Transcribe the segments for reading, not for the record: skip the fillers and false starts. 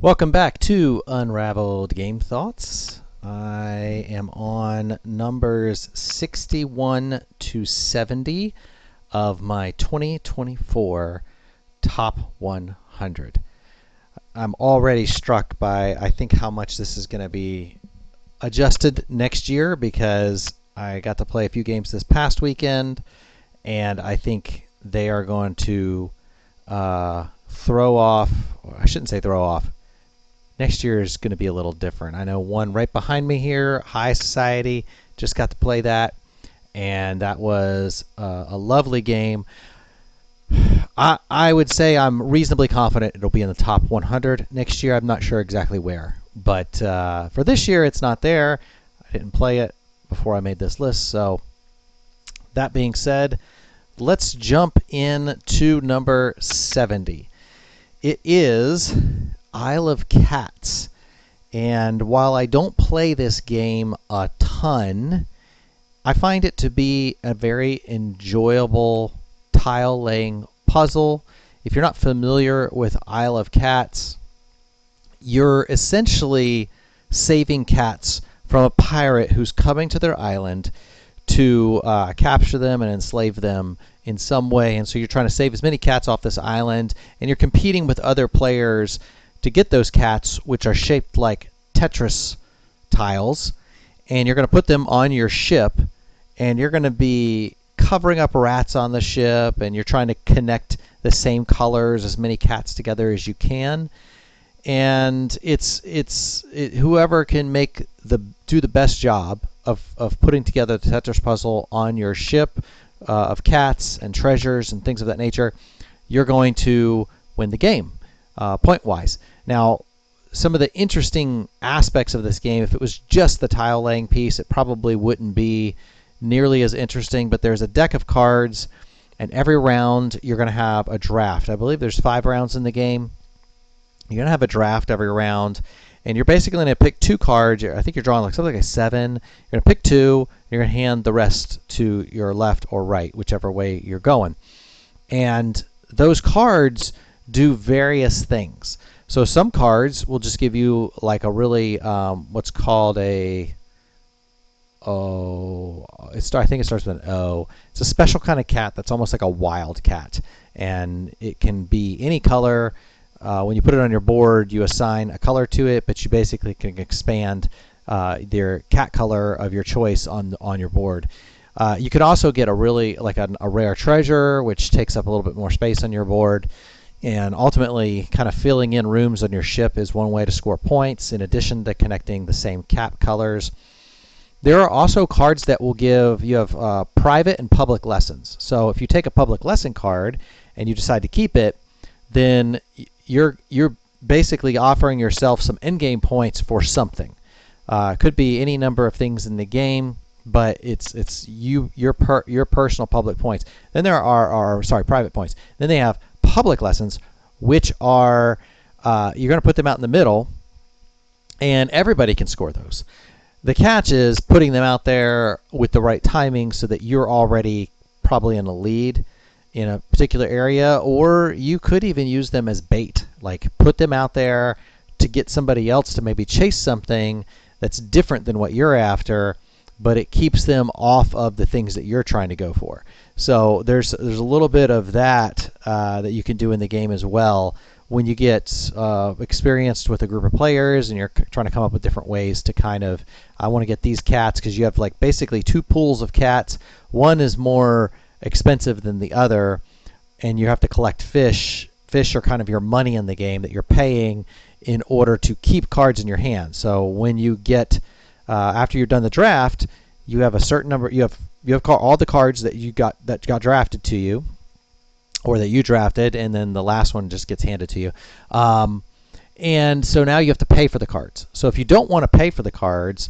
Welcome back to Unraveled Game Thoughts. I am on numbers 61 to 70 of my 2024 Top 100. I'm already struck by, I think, how much this is going to be adjusted next year because I got to play a few games this past weekend, and I think they are going to throw off, or I shouldn't say throw off. Next year is going to be a little different. I know one right behind me here, High Society, just got to play that, and that was a lovely game. I would say I'm reasonably confident it'll be in the top 100 next year. I'm not sure exactly where, but for this year, it's not there. I didn't play it before I made this list, so that being said, let's jump in to number 70. It is Isle of Cats. And while I don't play this game a ton, I find it to be a very enjoyable tile laying puzzle. If you're not familiar with Isle of Cats, you're essentially saving cats from a pirate who's coming to their island to capture them and enslave them in some way. And so you're trying to save as many cats off this island, and you're competing with other players to get those cats, which are shaped like Tetris tiles, and you're going to put them on your ship, and you're going to be covering up rats on the ship, and you're trying to connect the same colors, as many cats together as you can. And it's whoever can do the best job of putting together the Tetris puzzle on your ship of cats and treasures and things of that nature, you're going to win the game point-wise. Now, some of the interesting aspects of this game, if it was just the tile laying piece, it probably wouldn't be nearly as interesting, but there's a deck of cards, and every round you're going to have a draft. I believe there's 5 rounds in the game. You're going to have a draft every round, and you're basically going to pick 2 cards. I think you're drawing like something like a 7. You're going to pick 2. You're going to hand the rest to your left or right, whichever way you're going. And those cards do various things. So some cards will just give you like a really what's called a I think it starts with an O. It's a special kind of cat that's almost like a wild cat, and it can be any color. When you put it on your board, you assign a color to it, but you basically can expand their cat color of your choice on your board. You could also get a really like a rare treasure, which takes up a little bit more space on your board. And ultimately, kind of filling in rooms on your ship is one way to score points, in addition to connecting the same cap colors. There are also cards that will give you have private and public lessons. So if you take a public lesson card and you decide to keep it, then you're basically offering yourself some endgame points for something. It could be any number of things in the game, but it's your personal public points. Then there are private points. Then they have public lessons, which are you're going to put them out in the middle, and everybody can score those. The catch is putting them out there with the right timing so that you're already probably in a lead in a particular area, or you could even use them as bait. Like put them out there to get somebody else to maybe chase something that's different than what you're after, but it keeps them off of the things that you're trying to go for. So there's a little bit of that that you can do in the game as well when you get experienced with a group of players and you're trying to come up with different ways to kind of, I want to get these cats, because you have like basically 2 pools of cats. One is more expensive than the other, and you have to collect fish. Fish are kind of your money in the game that you're paying in order to keep cards in your hand. So when you get after you're done the draft, you have a certain number. You have all the cards that got drafted to you, or that you drafted, and then the last one just gets handed to you. And so now you have to pay for the cards. So if you don't want to pay for the cards,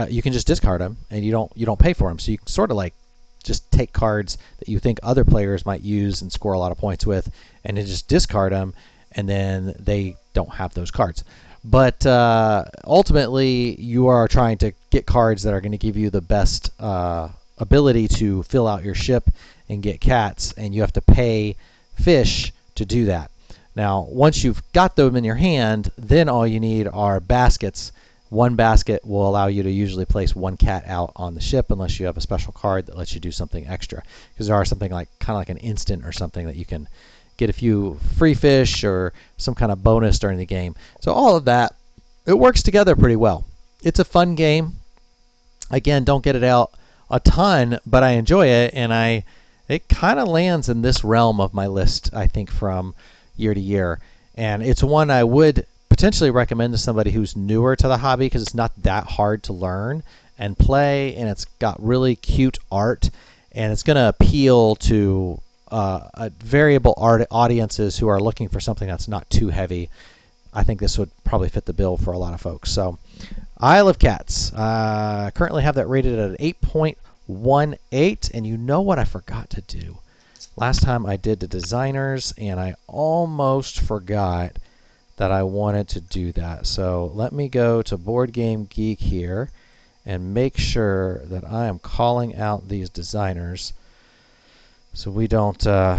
you can just discard them, and you don't pay for them. So you can sort of like just take cards that you think other players might use and score a lot of points with, and then just discard them, and then they don't have those cards. But ultimately, you are trying to get cards that are going to give you the best ability to fill out your ship and get cats, and you have to pay fish to do that. Now, once you've got them in your hand, then all you need are baskets. One basket will allow you to usually place one cat out on the ship unless you have a special card that lets you do something extra. Because there are something like kind of like an instant or something that you can get a few free fish or some kind of bonus during the game. So all of that, it works together pretty well. It's a fun game. Again, don't get it out a ton, but I enjoy it, and it kind of lands in this realm of my list, I think, from year to year. And it's one I would potentially recommend to somebody who's newer to the hobby because it's not that hard to learn and play, and it's got really cute art, and it's going to appeal to variable audiences who are looking for something that's not too heavy. I think this would probably fit the bill for a lot of folks. So, Isle of Cats. Currently have that rated at an 8.18, and you know what I forgot to do? Last time I did the designers, and I almost forgot that I wanted to do that. So let me go to Board Game Geek here and make sure that I am calling out these designers so we don't so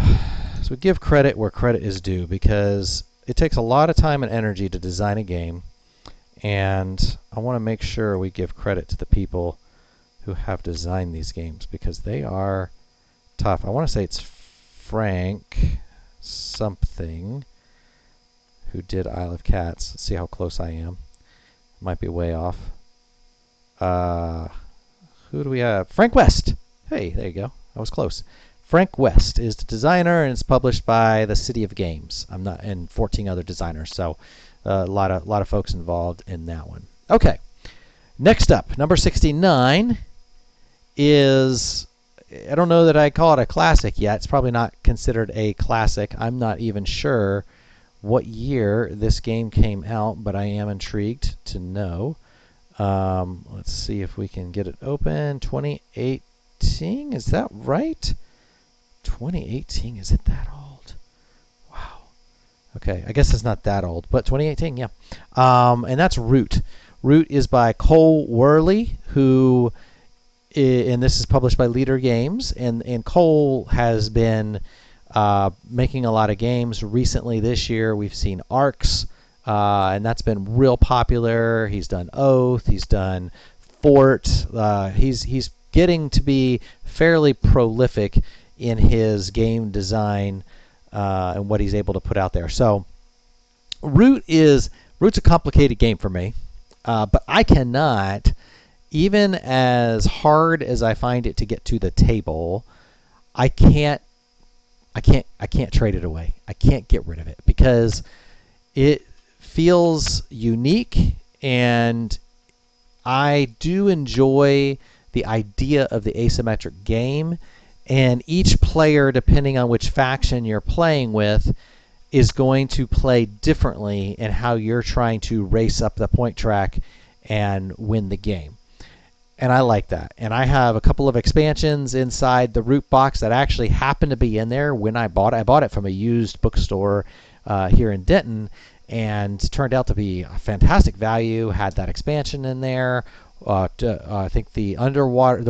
we give credit where credit is due, because it takes a lot of time and energy to design a game, and I want to make sure we give credit to the people who have designed these games because they are tough. I want to say it's Frank something who did Isle of Cats. Let's see how close I am. Might be way off. Who do we have? Frank West. Hey, there you go. I was close. Frank West is the designer, and it's published by the City of Games. I'm not, and 14 other designers, so a lot of folks involved in that one. Okay, next up, number 69 is, I don't know that I call it a classic yet. It's probably not considered a classic. I'm not even sure what year this game came out, but I am intrigued to know. Let's see if we can get it open. 2018, is that right? 2018, is it that old? Wow. Okay, I guess it's not that old, but 2018, yeah. And that's Root. Root is by Cole Worley, who, and this is published by Leader Games, and Cole has been making a lot of games. Recently this year we've seen Arcs, and that's been real popular. He's done Oath, he's done Fort. He's getting to be fairly prolific in his game design and what he's able to put out there. So Root's a complicated game for me, but I cannot, even as hard as I find it to get to the table, I can't trade it away. I can't get rid of it because it feels unique, and I do enjoy the idea of the asymmetric game, and each player, depending on which faction you're playing with, is going to play differently in how you're trying to race up the point track and win the game. And I like that. And I have a couple of expansions inside the Root box that actually happened to be in there when I bought it. I bought it from a used bookstore here in Denton, and turned out to be a fantastic value. Had that expansion in there. I think the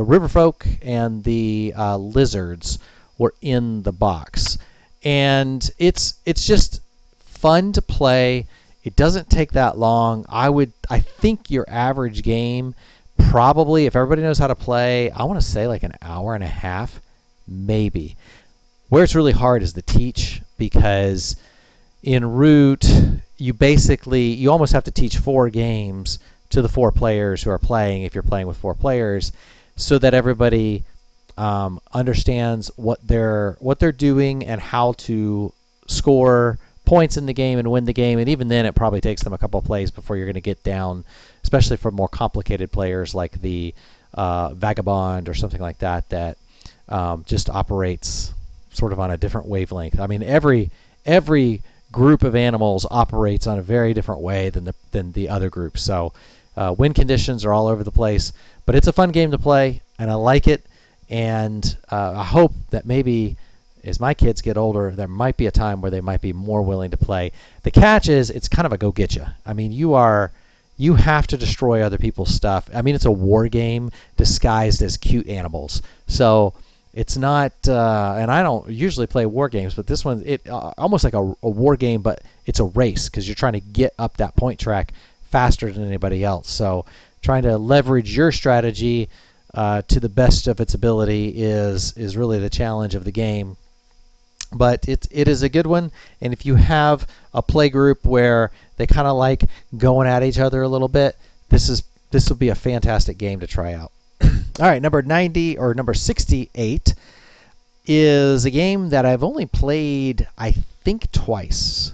river folk and the lizards were in the box, and it's just fun to play. It doesn't take that long. I think your average game, probably, if everybody knows how to play, I want to say like an hour and a half, maybe. Where it's really hard is the teach, because in Root, you almost have to teach 4 games to the 4 players who are playing, if you're playing with 4 players, so that everybody understands what they're doing and how to score points in the game and win the game. And even then, it probably takes them a couple of plays before you're going to get down, especially for more complicated players like the Vagabond or something like that, that just operates sort of on a different wavelength. I mean, every group of animals operates on a very different way than the other groups. So win conditions are all over the place, but it's a fun game to play, and I like it. And I hope that maybe as my kids get older, there might be a time where they might be more willing to play. The catch is it's kind of a go-getcha. I mean, you have to destroy other people's stuff. I mean, it's a war game disguised as cute animals. So It's not, and I don't usually play war games, but this one, it almost like a war game, but it's a race because you're trying to get up that point track faster than anybody else. So trying to leverage your strategy to the best of its ability is really the challenge of the game. But it is a good one, and if you have a play group where they kind of like going at each other a little bit, this will be a fantastic game to try out. All right, number 90 or number 68 is a game that I've only played, I think, twice.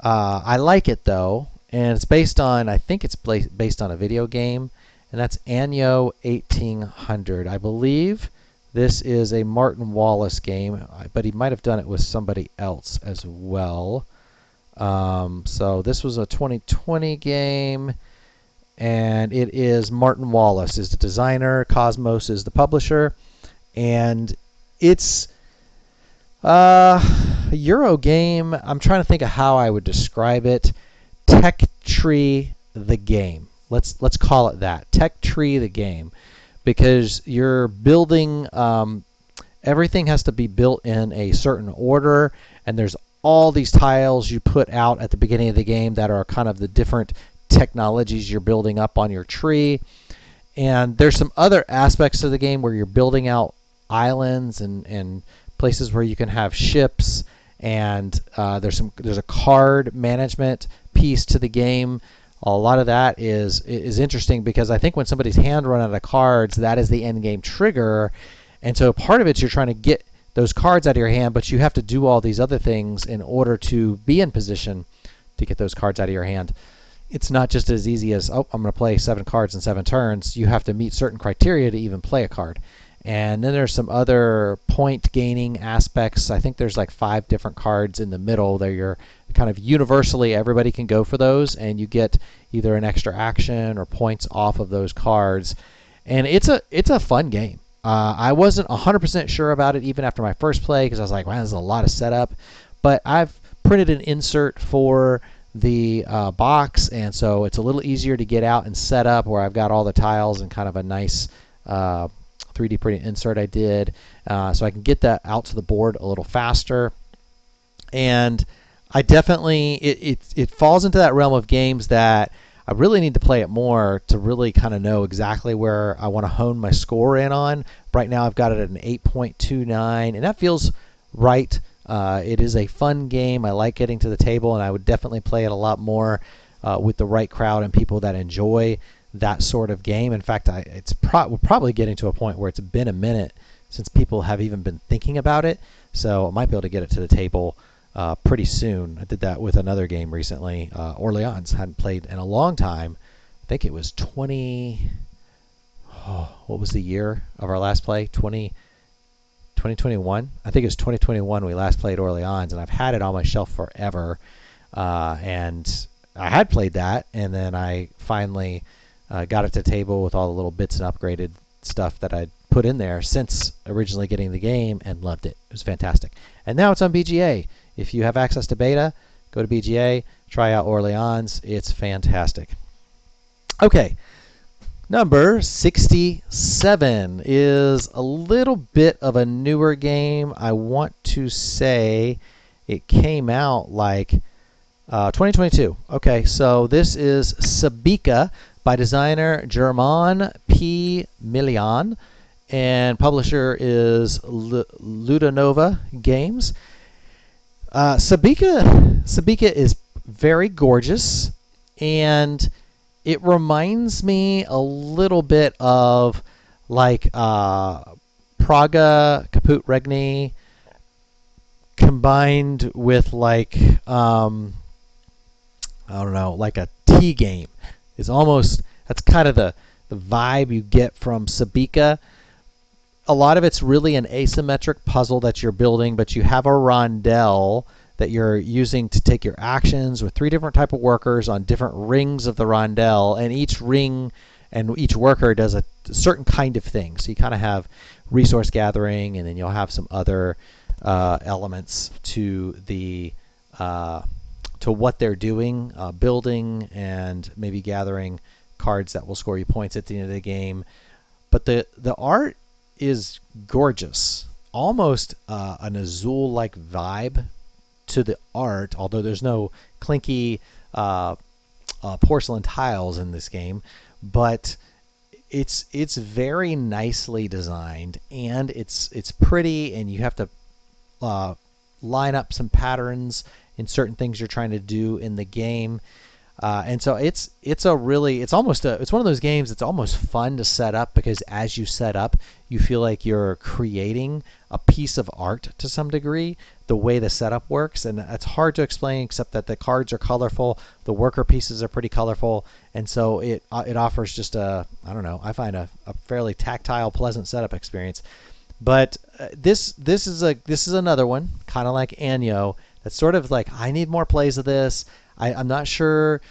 I like it though, and it's based on, I think it's based on a video game, and that's Anno 1800. I believe this is a Martin Wallace game, but he might have done it with somebody else as well. So this was a 2020 game. And it is Martin Wallace is the designer, Cosmos is the publisher, and it's a Euro game. I'm trying to think of how I would describe it. Tech Tree the game. Let's call it that. Tech Tree the game, because you're building. Everything has to be built in a certain order, and there's all these tiles you put out at the beginning of the game that are kind of the different technologies you're building up on your tree. And there's some other aspects of the game where you're building out islands and places where you can have ships, and there's a card management piece to the game. A lot of that is interesting because I think when somebody's hand run out of cards, that is the end game trigger. And so part of it you're trying to get those cards out of your hand, but you have to do all these other things in order to be in position to get those cards out of your hand. It's not just as easy as, oh, I'm going to play 7 cards in 7 turns. You have to meet certain criteria to even play a card. And then there's some other point gaining aspects. I think there's like 5 different cards in the middle that you're kind of universally, everybody can go for those, and you get either an extra action or points off of those cards. And it's a fun game. I wasn't 100% sure about it even after my first play because I was like, wow, this is a lot of setup. But I've printed an insert for the box, and so it's a little easier to get out and set up where I've got all the tiles and kind of a nice 3D printed insert I did, so I can get that out to the board a little faster. And I definitely, it falls into that realm of games that I really need to play it more to really kind of know exactly where I want to hone my score in on. Right now I've got it at an 8.29, and that feels right. It is a fun game. I like getting to the table, and I would definitely play it a lot more with the right crowd and people that enjoy that sort of game. In fact, we're probably getting to a point where it's been a minute since people have even been thinking about it, so I might be able to get it to the table pretty soon. I did that with another game recently. Orleans, hadn't played in a long time. I think it was 20. Oh, what was the year of our last play? 2021. I think it was 2021 we last played Orleans, and I've had it on my shelf forever. And I had played that, and then I finally got it to the table with all the little bits and upgraded stuff that I'd put in there since originally getting the game, and loved it. It was fantastic. And now it's on BGA. If you have access to beta, go to BGA, try out Orleans. It's fantastic. Okay. Number 67 is a little bit of a newer game. I want to say it came out like 2022. Okay, so this is Sabika by designer German P. Million, and publisher is Ludonova Games. Sabika is very gorgeous, and it reminds me a little bit of like Praga Caput Regni combined with like I don't know, like a tea game. It's almost, that's kind of the vibe you get from Sabika. A lot of it's really an asymmetric puzzle that you're building, but you have a rondel that you're using to take your actions with 3 different type of workers on different rings of the rondel, and each ring and each worker does a certain kind of thing. So you kind of have resource gathering, and then you'll have some other elements to the to what they're doing, building and maybe gathering cards that will score you points at the end of the game. But the art is gorgeous, almost an Azul-like vibe to the art, although there's no clinky porcelain tiles in this game, but it's very nicely designed, and it's pretty, and you have to line up some patterns in certain things you're trying to do in the game. And so it's one of those games that's almost fun to set up, because as you set up, you feel like you're creating a piece of art to some degree, the way the setup works. And it's hard to explain, except that the cards are colorful, the worker pieces are pretty colorful, and so it offers just I don't know, I find a fairly tactile, pleasant setup experience. But this is another one, kind of like Anyo, that's sort of like, I need more plays of this. I'm not sure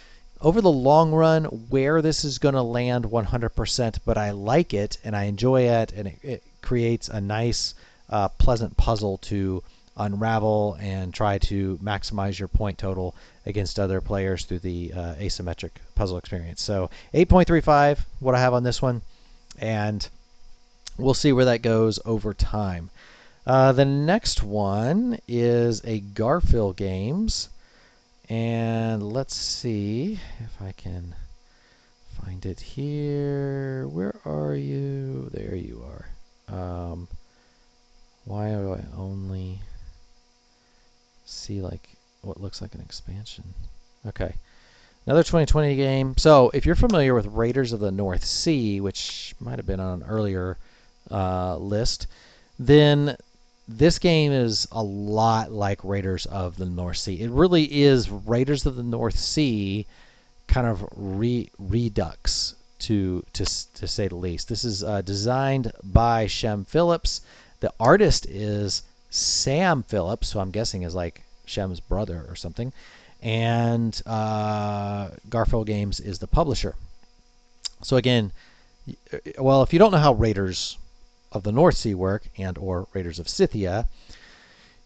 over the long run where this is going to land 100%, but I like it and I enjoy it, and it creates a nice, pleasant puzzle to unravel and try to maximize your point total against other players through the asymmetric puzzle experience. So 8.35, what I have on this one, and we'll see where that goes over time. The next one is a Garfield Games. And let's see if I can find it here. Where are you? There you are. Why do I only see like what looks like an expansion? Okay. Another 2020 game. So if you're familiar with Raiders of the North Sea, which might have been on an earlier list, then this game is a lot like Raiders of the North Sea. It really is Raiders of the North Sea kind of redux, to say the least. This is designed by Shem Phillips. The artist is Sam Phillips, who I'm guessing is like Shem's brother or something. And Garfield Games is the publisher. So again, well, if you don't know how Raiders of the North Sea work, and or Raiders of Scythia,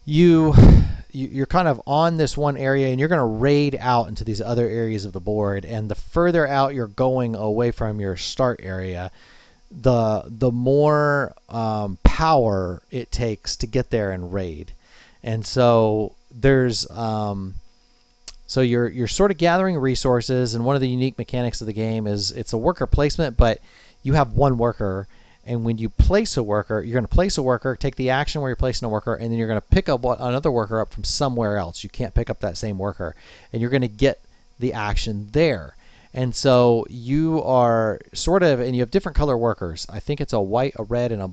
you're kind of on this one area, and you're going to raid out into these other areas of the board, and the further out you're going away from your start area, the more power it takes to get there and raid. And so there's so you're sort of gathering resources, and one of the unique mechanics of the game is it's a worker placement, but you have one worker. And when you place a worker, you're going to place a worker, take the action where you're placing a worker, and then you're going to pick up another worker up from somewhere else. You can't pick up that same worker. And you're going to get the action there. And so you are sort of, and you have different color workers. I think it's a white, a red, and a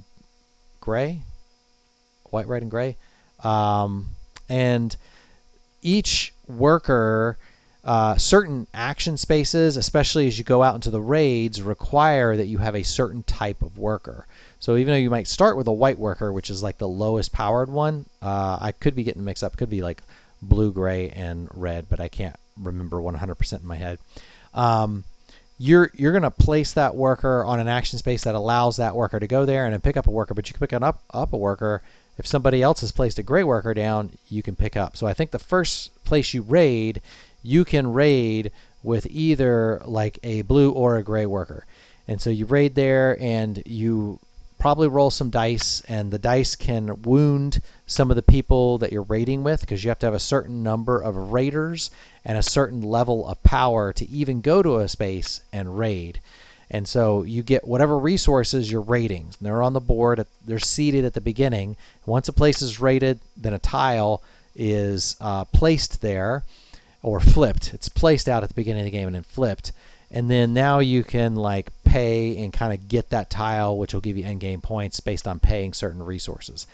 gray. White, red, and gray. And each worker, certain action spaces, especially as you go out into the raids, require that you have a certain type of worker. So even though you might start with a white worker, which is like the lowest powered one, I could be getting mixed up. It could be like blue, gray, and red, but I can't remember 100% in my head. You're going to place that worker on an action space that allows that worker to go there and then pick up a worker, but you can pick up a worker. If somebody else has placed a gray worker down, you can pick up. So I think the first place you raid, you can raid with either like a blue or a gray worker. And so you raid there, and you probably roll some dice, and the dice can wound some of the people that you're raiding with, because you have to have a certain number of raiders and a certain level of power to even go to a space and raid. And so you get whatever resources you're raiding. They're on the board. They're seated at the beginning. Once a place is raided, then a tile is placed there, or flipped. It's placed out at the beginning of the game and then flipped. And then now you can like pay and kind of get that tile, which will give you end game points based on paying certain resources.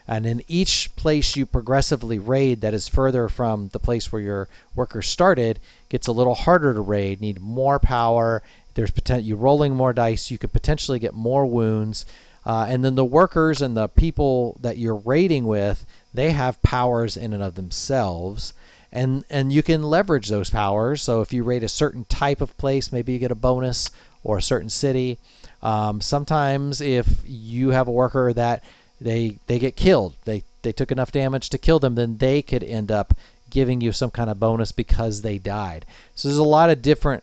And in each place you progressively raid that is further from the place where your worker started gets a little harder to raid, need more power. There's you're rolling more dice. You could potentially get more wounds. And then the workers and the people that you're raiding with, they have powers in and of themselves. And you can leverage those powers. So if you raid a certain type of place, maybe you get a bonus, or a certain city. Sometimes if you have a worker that they get killed, they took enough damage to kill them, then they could end up giving you some kind of bonus because they died. So there's a lot of different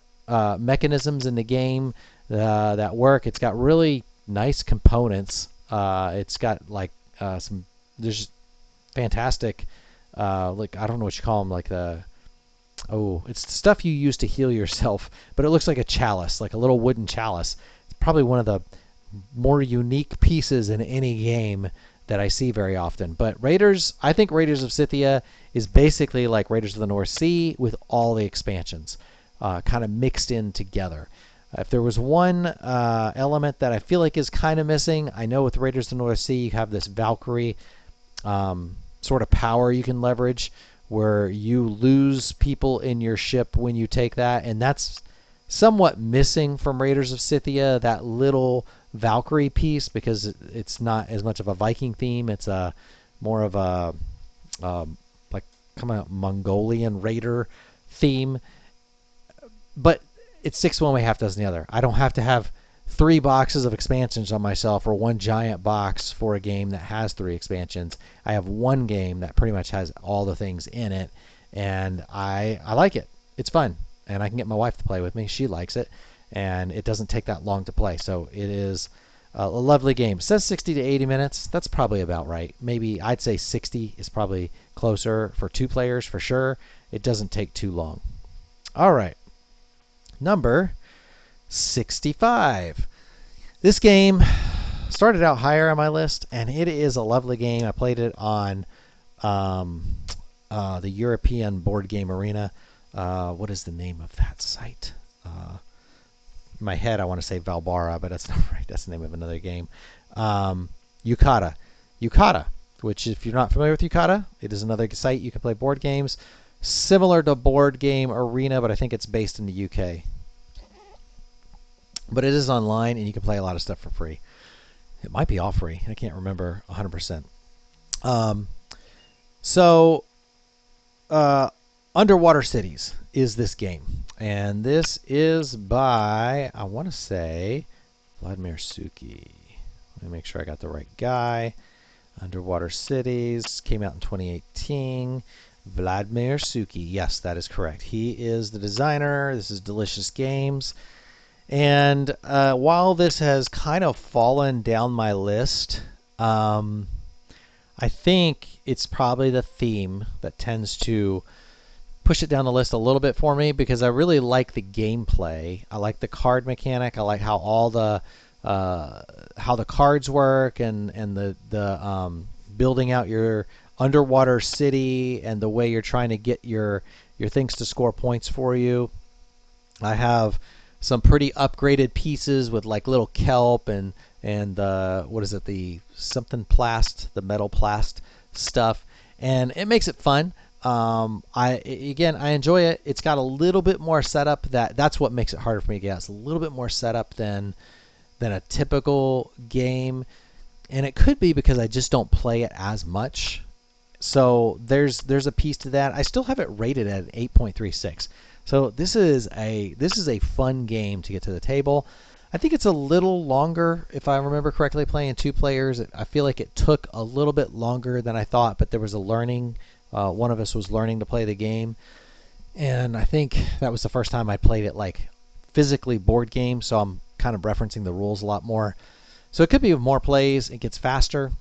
mechanisms in the game that work. It's got really nice components. It's got like some. There's fantastic. Like I don't know what you call them. Like it's the stuff you use to heal yourself, but it looks like a chalice, like a little wooden chalice. It's probably one of the more unique pieces in any game that I see very often. But I think Raiders of Scythia is basically like Raiders of the North Sea with all the expansions kind of mixed in together. If there was one element that I feel like is kind of missing, I know with Raiders of the North Sea you have this Valkyrie sort of power you can leverage where you lose people in your ship when you take that, and that's somewhat missing from Raiders of Scythia, that little Valkyrie piece, because it's not as much of a Viking theme. It's a more of a like kind of Mongolian raider theme, but it's 6 one way, half dozen the other. I don't have to have 3 boxes of expansions on myself or one giant box for a game that has 3 expansions. I have one game that pretty much has all the things in it, and I like it. It's fun, and I can get my wife to play with me. She likes it, and it doesn't take that long to play. So it is a lovely game. It says 60 to 80 minutes. That's probably about right. Maybe I'd say 60 is probably closer for 2 players for sure. It doesn't take too long. All right. Number 65. This game started out higher on my list, and it is a lovely game. I played it on the European Board Game Arena. What is the name of that site? In my head, I want to say Valbara, but that's not right. That's the name of another game. Yucata. Yucata, which if you're not familiar with Yucata, it is another site you can play board games. Similar to Board Game Arena, but I think it's based in the UK. But it is online, and you can play a lot of stuff for free. It might be all free. I can't remember 100%. Underwater Cities is this game. And this is by, I want to say, Vladimir Suki. Let me make sure I got the right guy. Underwater Cities came out in 2018. Vladimir Suki. Yes, that is correct. He is the designer. This is Delicious Games. And while this has kind of fallen down my list, I think it's probably the theme that tends to push it down the list a little bit for me, because I really like the gameplay. I like the card mechanic. I like how all the how the cards work, and the building out your underwater city, and the way you're trying to get your things to score points for you. I have some pretty upgraded pieces with like little kelp and what is it, the something plast, the metal plast stuff, and it makes it fun. I enjoy it. It's got a little bit more setup. That's what makes it harder for me to get. It's a little bit more setup than a typical game, and it could be because I just don't play it as much. So there's a piece to that. I still have it rated at an 8.36. So this is a fun game to get to the table. I think it's a little longer, if I remember correctly, playing 2 players. I feel like it took a little bit longer than I thought, but there was a learning. One of us was learning to play the game, and I think that was the first time I played it like physically board game, so I'm kind of referencing the rules a lot more. So it could be with more plays, it gets faster,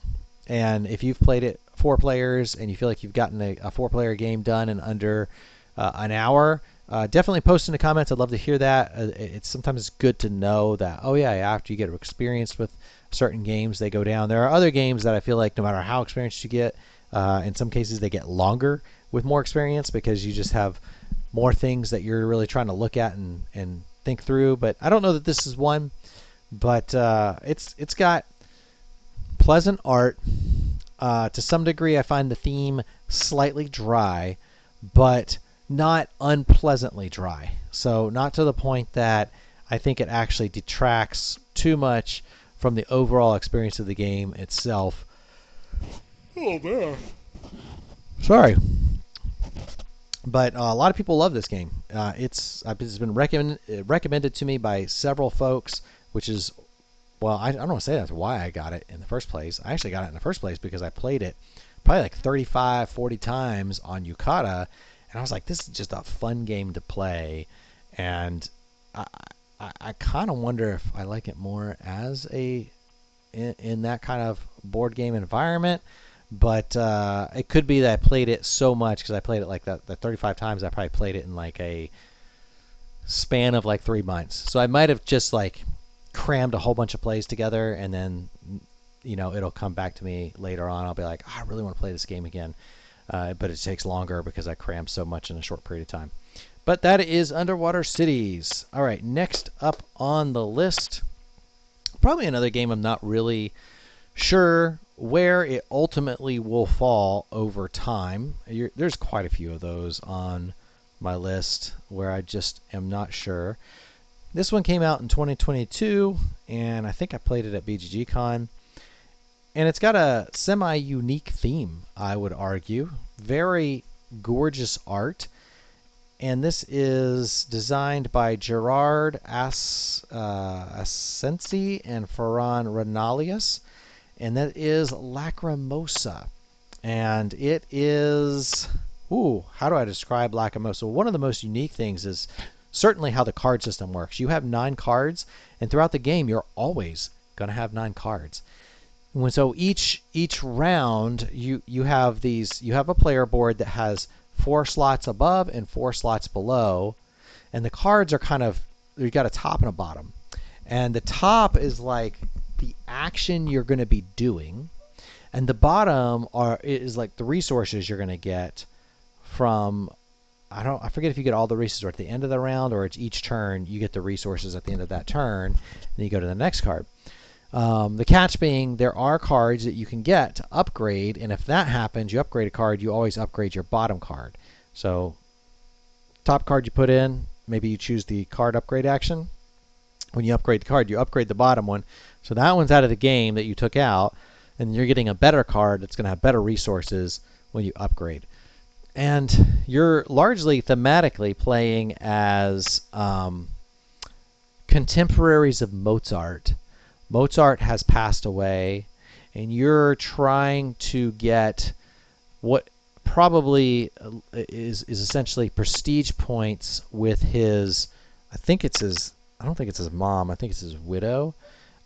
and if you've played it 4 players and you feel like you've gotten a 4-player game done in under an hour, definitely post in the comments. I'd love to hear that. It's sometimes good to know that, oh yeah, after you get experienced with certain games, they go down. There are other games that I feel like no matter how experienced you get, in some cases they get longer with more experience, because you just have more things that you're really trying to look at and think through. But I don't know that this is one, but it's got pleasant art. To some degree, I find the theme slightly dry, but not unpleasantly dry. So not to the point that I think it actually detracts too much from the overall experience of the game itself. Oh man, sorry. But a lot of people love this game. It's been recommended to me by several folks, which is, well, I don't want to say that's why I got it in the first place. I actually got it in the first place because I played it probably like 35, 40 times on Yucata, and I was like, this is just a fun game to play. And I kind of wonder if I like it more as a in that kind of board game environment. But it could be that I played it so much because I played it like that 35 times. I probably played it in like a span of like 3 months. So I might have just like crammed a whole bunch of plays together, and then it'll come back to me later on. I'll be like, I really want to play this game again, but it takes longer because I crammed so much in a short period of time. But that is Underwater Cities. All right, next up on the list, probably another game I'm not really sure where it ultimately will fall over time. There's quite a few of those on my list where I just am not sure. This one came out in 2022, and I think I played it at BGG-Con. And it's got a semi-unique theme, I would argue. Very gorgeous art. And this is designed by Gerard Asensi and Ferran Renalius. And that is Lacrimosa. And it is... how do I describe Lacrimosa? One of the most unique things is certainly how the card system works. You have 9 cards, and throughout the game, you're always going to have 9 cards. So each round, you have a player board that has 4 slots above and 4 slots below, and the cards are kind of, you've got a top and a bottom. And the top is like the action you're going to be doing, and the bottom is like the resources you're going to get from, I forget if you get all the resources at the end of the round or it's each turn you get the resources at the end of that turn, and you go to the next card. The catch being there are cards that you can get to upgrade, and if that happens, you upgrade a card, you always upgrade your bottom card. So top card you put in, maybe you choose the card upgrade action. When you upgrade the card, you upgrade the bottom one. So that one's out of the game that you took out, and you're getting a better card that's going to have better resources when you upgrade. And you're largely thematically playing as contemporaries of Mozart. Mozart has passed away, and you're trying to get what probably is essentially prestige points with his, I don't think it's his mom, I think it's his widow.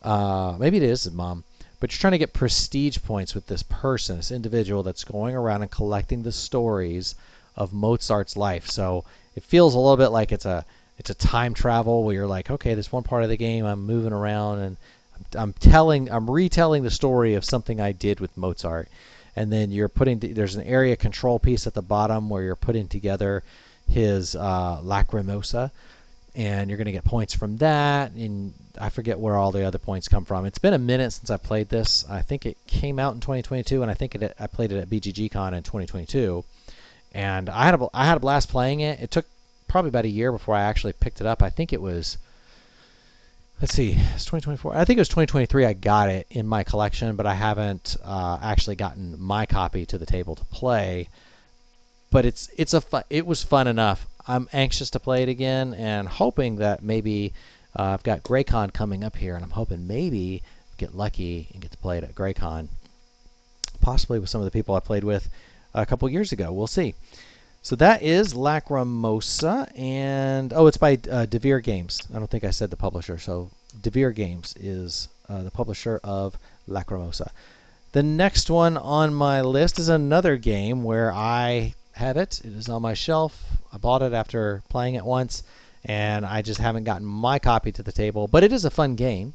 Maybe it is his mom. But you're trying to get prestige points with this person, this individual that's going around and collecting the stories of Mozart's life. So it feels a little bit like it's a time travel where you're like, okay, this one part of the game I'm moving around and I'm retelling the story of something I did with Mozart. And then there's an area control piece at the bottom where you're putting together his Lacrimosa, and you're going to get points from that, and I forget where all the other points come from. It's been a minute since I played this. I think it came out in 2022, and I think I played it at BGG-Con in 2022. And I had a blast playing it. It took probably about a year before I actually picked it up. I think it was, let's see, it's 2024. I think it was 2023 I got it in my collection, but I haven't actually gotten my copy to the table to play. But it was fun enough. I'm anxious to play it again, and hoping that maybe I've got GreyCon coming up here, and I'm hoping maybe get lucky and get to play it at GreyCon, possibly with some of the people I played with a couple years ago. We'll see. So that is Lacrimosa, and it's by Devere Games. I don't think I said the publisher, so Devere Games is the publisher of Lacrimosa. The next one on my list is another game where I have it. It is on my shelf. I bought it after playing it once, and I just haven't gotten my copy to the table. But it is a fun game,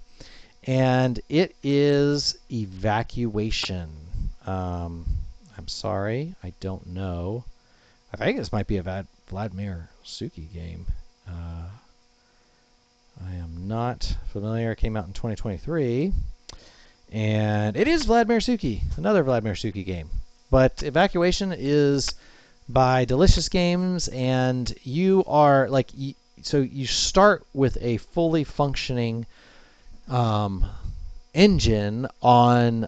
and it is Evacuation. I'm sorry, I don't know. I think this might be a Vladimir Suki game. I am not familiar. It came out in 2023, and it is Vladimir Suki, another Vladimir Suki game. But Evacuation is by Delicious Games, and you are like, so you start with a fully functioning engine on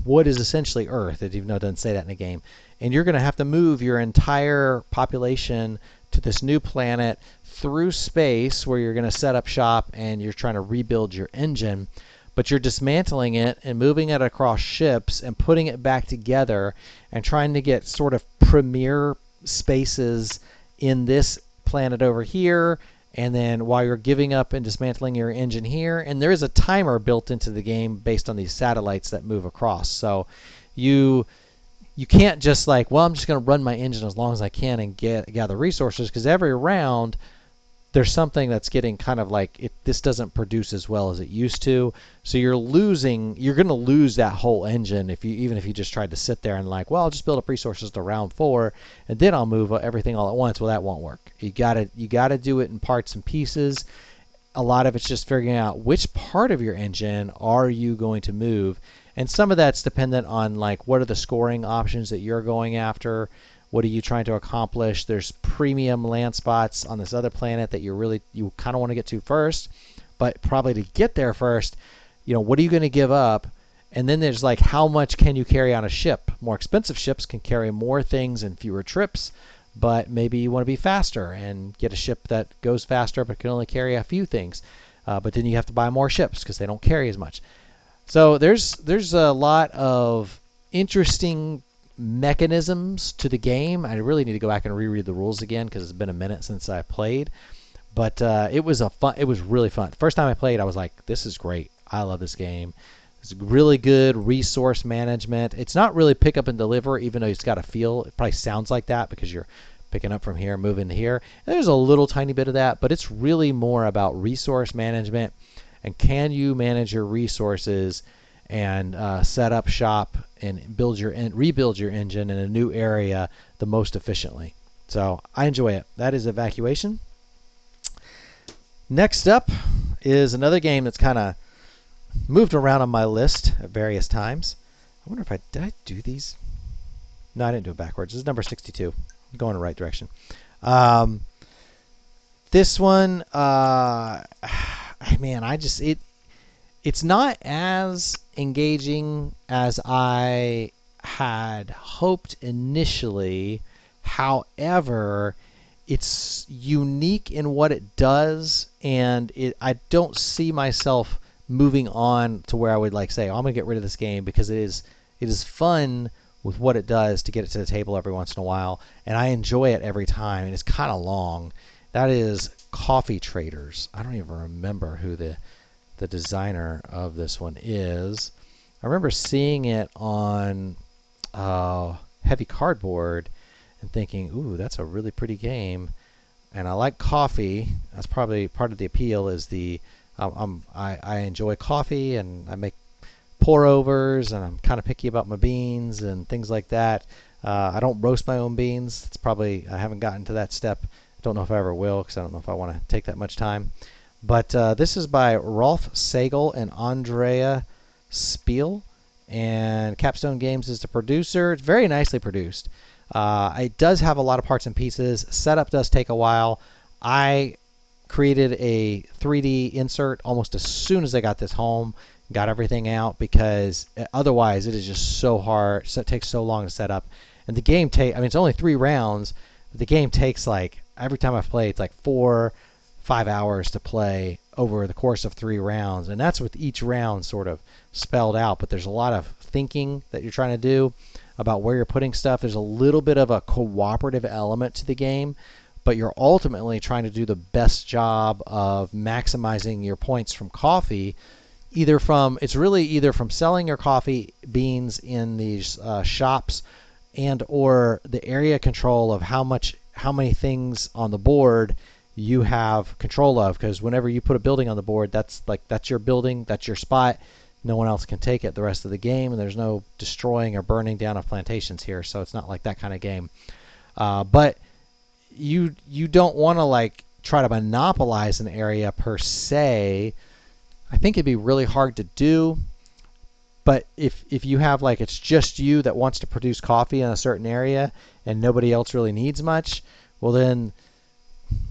what is essentially Earth, even though it doesn't say that in the game. And you're going to have to move your entire population to this new planet through space where you're going to set up shop, and you're trying to rebuild your engine. But you're dismantling it and moving it across ships and putting it back together and trying to get sort of premier spaces in this planet over here and then while you're giving up and dismantling your engine here, and there is a timer built into the game based on these satellites that move across. So you can't just like, well, I'm just going to run my engine as long as I can and gather resources, because every round there's something that's getting kind of like this doesn't produce as well as it used to. So you're going to lose that whole engine even if you just tried to sit there and like, well, I'll just build up resources to round 4 and then I'll move everything all at once. Well, that won't work. You got to do it in parts and pieces. A lot of it's just figuring out which part of your engine are you going to move. And some of that's dependent on like what are the scoring options that you're going after. What are you trying to accomplish? There's premium land spots on this other planet that you kind of want to get to first, but probably to get there first, what are you going to give up? And then there's like how much can you carry on a ship? More expensive ships can carry more things in fewer trips, but maybe you want to be faster and get a ship that goes faster but can only carry a few things. But then you have to buy more ships because they don't carry as much. So there's a lot of interesting mechanisms to the game. I really need to go back and reread the rules again because it's been a minute since I played. But it was really fun. First time I played, I was like, this is great. I love this game. It's really good resource management. It's not really pick up and deliver, even though it's got a feel. It probably sounds like that because you're picking up from here, moving to here. And there's a little tiny bit of that, but it's really more about resource management and can you manage your resources and set up shop and rebuild your engine in a new area the most efficiently. So I enjoy it. That is Evacuation. Next up is another game that's kind of moved around on my list at various times. I wonder if did I do these? No, I didn't do it backwards. This is number 62. I'm going in the right direction. This one, it's not as engaging as I had hoped initially. However, it's unique in what it does, and I don't see myself moving on to where I would like say, oh, I'm going to get rid of this game, because it is fun with what it does to get it to the table every once in a while, and I enjoy it every time, and it's kind of long. That is Coffee Traders. I don't even remember who the designer of this one is. I remember seeing it on Heavy Cardboard and thinking, ooh, that's a really pretty game. And I like coffee. That's probably part of the appeal is I enjoy coffee, and I make pour-overs, and I'm kind of picky about my beans and things like that. I don't roast my own beans. I haven't gotten to that step. I don't know if I ever will, because I don't know if I want to take that much time. But this is by Rolf Sagel and Andrea Spiel, and Capstone Games is the producer. It's very nicely produced. It does have a lot of parts and pieces. Setup does take a while. I created a 3D insert almost as soon as I got this home, got everything out, because otherwise it is just so hard. So it takes so long to set up. And the game it's only 3 rounds, but the game takes like, every time I've played, it's like 4-5 hours to play over the course of 3 rounds. And that's with each round sort of spelled out, but there's a lot of thinking that you're trying to do about where you're putting stuff. There's a little bit of a cooperative element to the game, but you're ultimately trying to do the best job of maximizing your points from coffee, either from selling your coffee beans in these shops, and or the area control of how many things on the board you have control of, because whenever you put a building on the board, that's your building, that's your spot. No one else can take it the rest of the game, and there's no destroying or burning down of plantations here, so it's not like that kind of game. But you don't want to like try to monopolize an area per se. I think it'd be really hard to do. But if you have like it's just you that wants to produce coffee in a certain area and nobody else really needs much, well then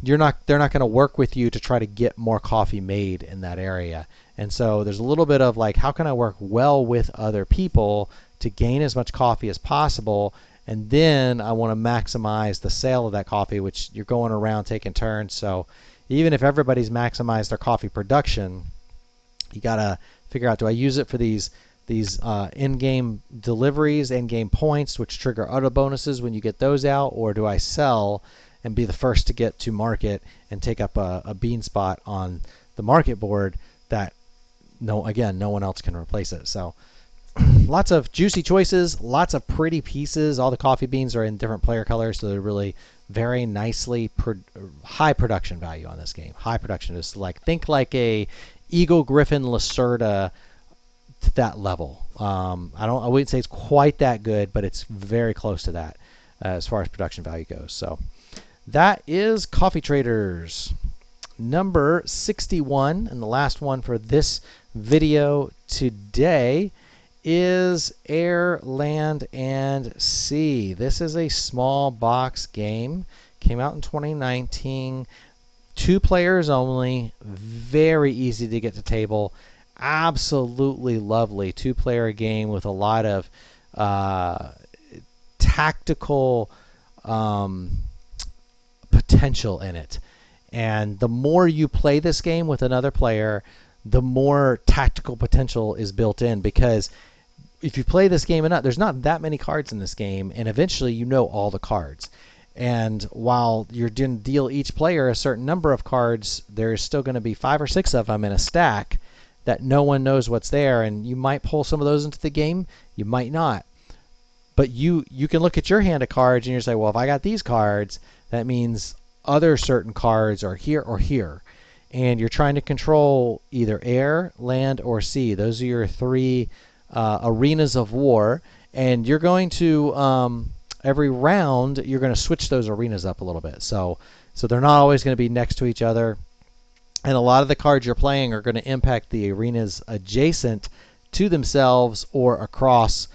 they're not going to work with you to try to get more coffee made in that area. And so there's a little bit of like, how can I work well with other people to gain as much coffee as possible? And then I want to maximize the sale of that coffee, which you're going around taking turns. So even if everybody's maximized their coffee production, you got to figure out, do I use it for these in-game deliveries, in-game points, which trigger auto bonuses when you get those out, or do I sell and be the first to get to market and take up a bean spot on the market board that no one else can replace it. So lots of juicy choices, lots of pretty pieces. All the coffee beans are in different player colors, so they're really very nicely high production value on this game. High production is think like a Eagle Griffin Lacerda to that level. I wouldn't say it's quite that good, but it's very close to that as far as production value goes. So that is Coffee Traders number 61, and the last one for this video today is Air, Land, and Sea. This is a small box game. Came out in 2019. 2 players only. Very easy to get to table. Absolutely lovely 2-player game with a lot of tactical potential in it. And the more you play this game with another player, the more tactical potential is built in, because if you play this game enough, there's not that many cards in this game, and eventually you know all the cards. And while you're going to deal each player a certain number of cards, there's still going to be 5 or 6 of them in a stack that no one knows what's there, and you might pull some of those into the game, you might not. But you can look at your hand of cards and you say, well, if I got these cards, that means other certain cards are here or here. And you're trying to control either air, land, or sea. Those are your 3 arenas of war. And you're going to, every round, you're going to switch those arenas up a little bit. So they're not always going to be next to each other. And a lot of the cards you're playing are going to impact the arenas adjacent to themselves or across,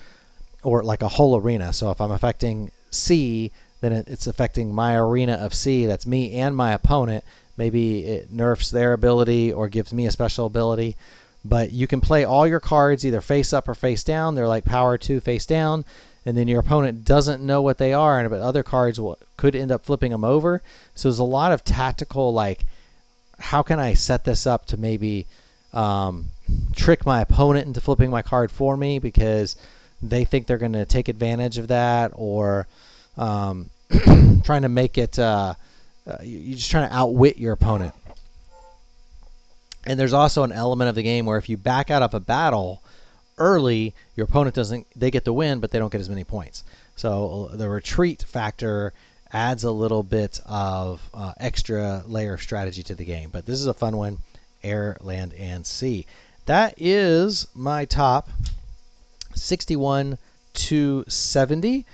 or like a whole arena. So if I'm affecting sea, then it's affecting my arena of sea. That's me and my opponent. Maybe it nerfs their ability or gives me a special ability. But you can play all your cards either face up or face down. They're like power 2 face down. And then your opponent doesn't know what they are, but other cards could end up flipping them over. So there's a lot of tactical, like, how can I set this up to maybe trick my opponent into flipping my card for me because they think they're going to take advantage of that, or trying to make it, you're just trying to outwit your opponent. And there's also an element of the game where if you back out of a battle early, your opponent they get the win, but they don't get as many points. So the retreat factor adds a little bit of extra layer of strategy to the game. But this is a fun one, Air, Land, and Sea. That is my top 61 to 70.